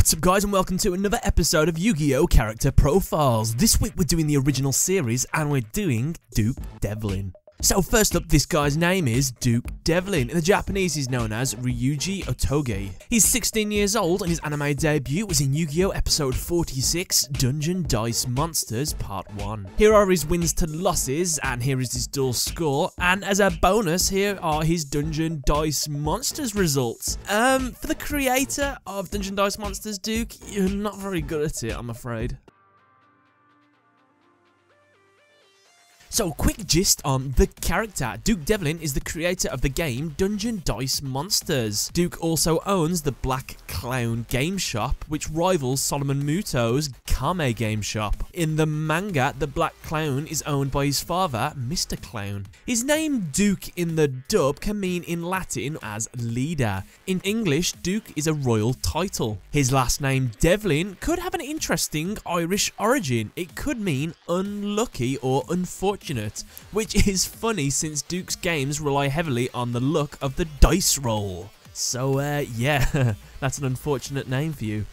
What's up guys and welcome to another episode of Yugioh Character Profiles. This week we're doing the original series and we're doing Duke Devlin. So first up, this guy's name is Duke Devlin. In the Japanese he's known as Ryuji Otogi. He's 16 years old and his anime debut was in Yu-Gi-Oh! Episode 46, Dungeon Dice Monsters Part 1. Here are his wins to losses and here is his duel score, and as a bonus here are his Dungeon Dice Monsters results. For the creator of Dungeon Dice Monsters, Duke, you're not very good at it, I'm afraid. So, quick gist on the character. Duke Devlin is the creator of the game Dungeon Dice Monsters. Duke also owns the Black Clown game shop, which rivals Solomon Muto's Kame game shop. In the manga, the Black Clown is owned by his father, Mr. Clown. His name Duke in the dub can mean in Latin as leader. In English, Duke is a royal title. His last name Devlin could have an interesting Irish origin. It could mean unlucky or unfortunate, which is funny since Duke's games rely heavily on the luck of the dice roll. So yeah, that's an unfortunate name for you.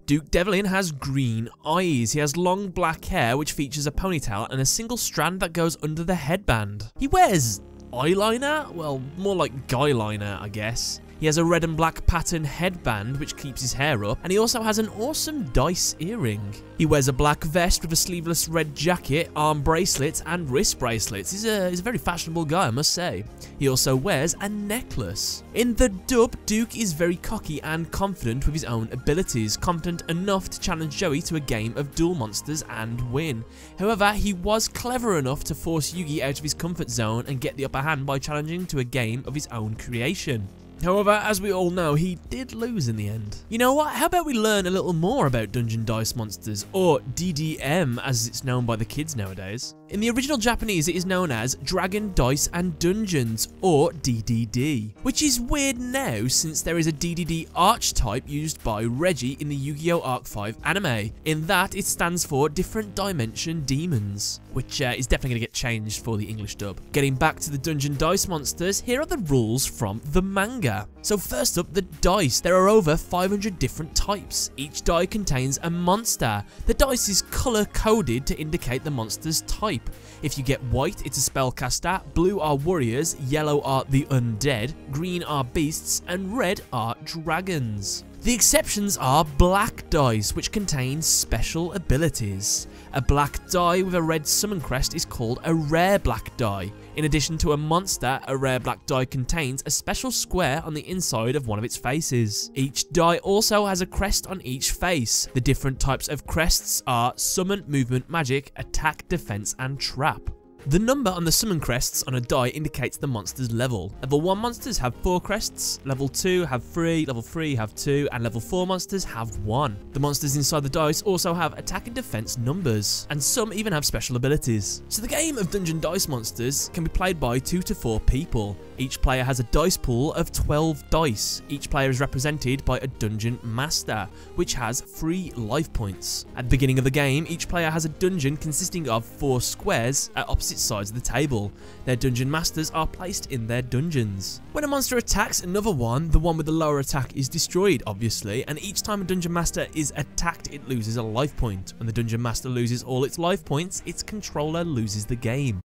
Duke Devlin has green eyes. He has long black hair which features a ponytail and a single strand that goes under the headband. He wears eyeliner? Well, more like guyliner, I guess. He has a red and black pattern headband which keeps his hair up, and he also has an awesome dice earring. He wears a black vest with a sleeveless red jacket, arm bracelets and wrist bracelets. He's a very fashionable guy, I must say. He also wears a necklace. In the dub, Duke is very cocky and confident with his own abilities, confident enough to challenge Joey to a game of Duel Monsters and win. However, he was clever enough to force Yugi out of his comfort zone and get the upper hand by challenging to a game of his own creation. However, as we all know, he did lose in the end. You know what, how about we learn a little more about Dungeon Dice Monsters, or DDM as it's known by the kids nowadays. In the original Japanese it is known as Dragon, Dice and Dungeons, or DDD, which is weird now since there is a DDD archetype used by Ryuji in the Yu-Gi-Oh! Arc 5 anime. In that it stands for Different Dimension Demons, which is definitely going to get changed for the English dub. Getting back to the Dungeon Dice Monsters, here are the rules from the manga. So first up, the dice. There are over 500 different types. Each die contains a monster. The dice is color coded to indicate the monster's type. If you get white, it's a spellcaster, blue are warriors, yellow are the undead, green are beasts, and red are dragons. The exceptions are black dice, which contain special abilities. A black die with a red summon crest is called a rare black die. In addition to a monster, a rare black die contains a special square on the inside of one of its faces. Each die also has a crest on each face. The different types of crests are summon, movement, magic, attack, defense, and trap. The number on the summon crests on a die indicates the monster's level. Level 1 monsters have 4 crests, level 2 have 3, level 3 have 2, and level 4 monsters have 1. The monsters inside the dice also have attack and defense numbers, and some even have special abilities. So the game of Dungeon Dice Monsters can be played by 2 to 4 people. Each player has a dice pool of 12 dice. Each player is represented by a Dungeon Master, which has 3 life points. At the beginning of the game, each player has a dungeon consisting of 4 squares at opposite sides of the table. Their Dungeon Masters are placed in their dungeons. When a monster attacks another one, the one with the lower attack is destroyed, obviously, and each time a Dungeon Master is attacked, it loses a life point. When the Dungeon Master loses all its life points, its controller loses the game.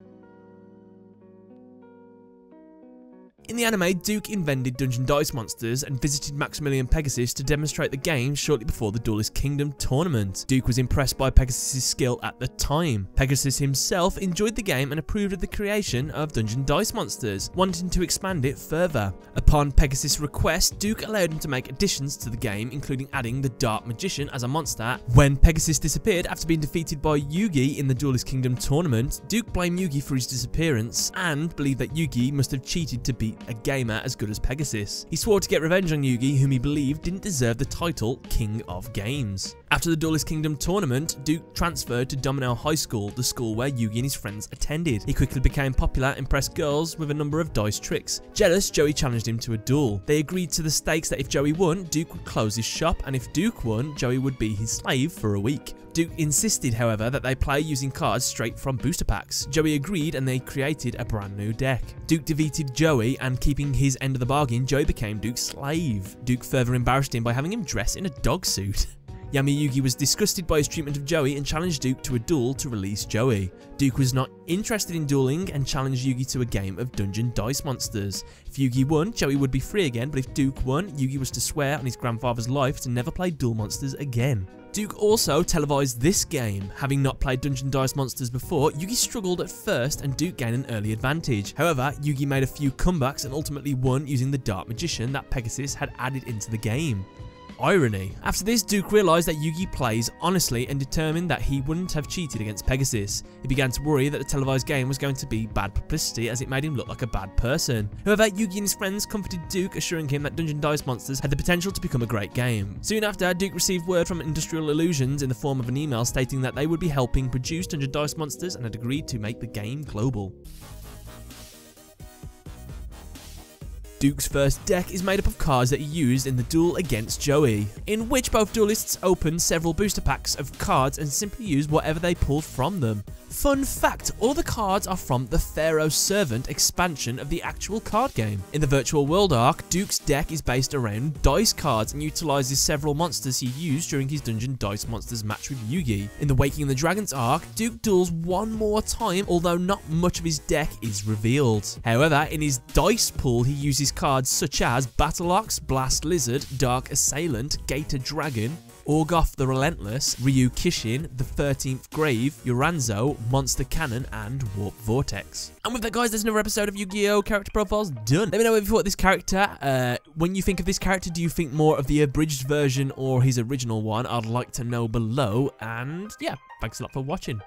In the anime, Duke invented Dungeon Dice Monsters and visited Maximilian Pegasus to demonstrate the game shortly before the Duelist Kingdom tournament. Duke was impressed by Pegasus' skill at the time. Pegasus himself enjoyed the game and approved of the creation of Dungeon Dice Monsters, wanting to expand it further. Upon Pegasus' request, Duke allowed him to make additions to the game, including adding the Dark Magician as a monster. When Pegasus disappeared after being defeated by Yugi in the Duelist Kingdom tournament, Duke blamed Yugi for his disappearance and believed that Yugi must have cheated to beat a gamer as good as Pegasus. He swore to get revenge on Yugi, whom he believed didn't deserve the title King of Games. After the Duelist Kingdom tournament, Duke transferred to Domino High School, the school where Yugi and his friends attended. He quickly became popular, impressed girls with a number of dice tricks. Jealous, Joey challenged him to a duel. They agreed to the stakes that if Joey won, Duke would close his shop, and if Duke won, Joey would be his slave for a week. Duke insisted, however, that they play using cards straight from booster packs. Joey agreed and they created a brand new deck. Duke defeated Joey, and keeping his end of the bargain, Joey became Duke's slave. Duke further embarrassed him by having him dress in a dog suit. Yami Yugi was disgusted by his treatment of Joey and challenged Duke to a duel to release Joey. Duke was not interested in dueling and challenged Yugi to a game of Dungeon Dice Monsters. If Yugi won, Joey would be free again, but if Duke won, Yugi was to swear on his grandfather's life to never play Duel Monsters again. Duke also televised this game. Having not played Dungeon Dice Monsters before, Yugi struggled at first and Duke gained an early advantage. However, Yugi made a few comebacks and ultimately won using the Dark Magician that Pegasus had added into the game. Irony. After this, Duke realised that Yugi plays honestly and determined that he wouldn't have cheated against Pegasus. He began to worry that the televised game was going to be bad publicity as it made him look like a bad person. However, Yugi and his friends comforted Duke, assuring him that Dungeon Dice Monsters had the potential to become a great game. Soon after, Duke received word from Industrial Illusions in the form of an email stating that they would be helping produce Dungeon Dice Monsters and had agreed to make the game global. Duke's first deck is made up of cards that he used in the duel against Joey, in which both duelists opened several booster packs of cards and simply used whatever they pulled from them. Fun fact, all the cards are from the Pharaoh's Servant expansion of the actual card game. In the Virtual World arc, Duke's deck is based around dice cards and utilises several monsters he used during his Dungeon Dice Monsters match with Yugi. In the Waking the Dragons arc, Duke duels one more time, although not much of his deck is revealed. However, in his dice pool, he uses cards such as Battle Ox, Blast Lizard, Dark Assailant, Gator Dragon, Orgoth the Relentless, Ryu Kishin, the 13th Grave, Uranzo, Monster Cannon, and Warp Vortex. And with that, guys, there's another episode of Yu-Gi-Oh! Character Profiles done. Let me know what you thought of this character. When you think of this character, do you think more of the abridged version or his original one? I'd like to know below. And yeah, thanks a lot for watching.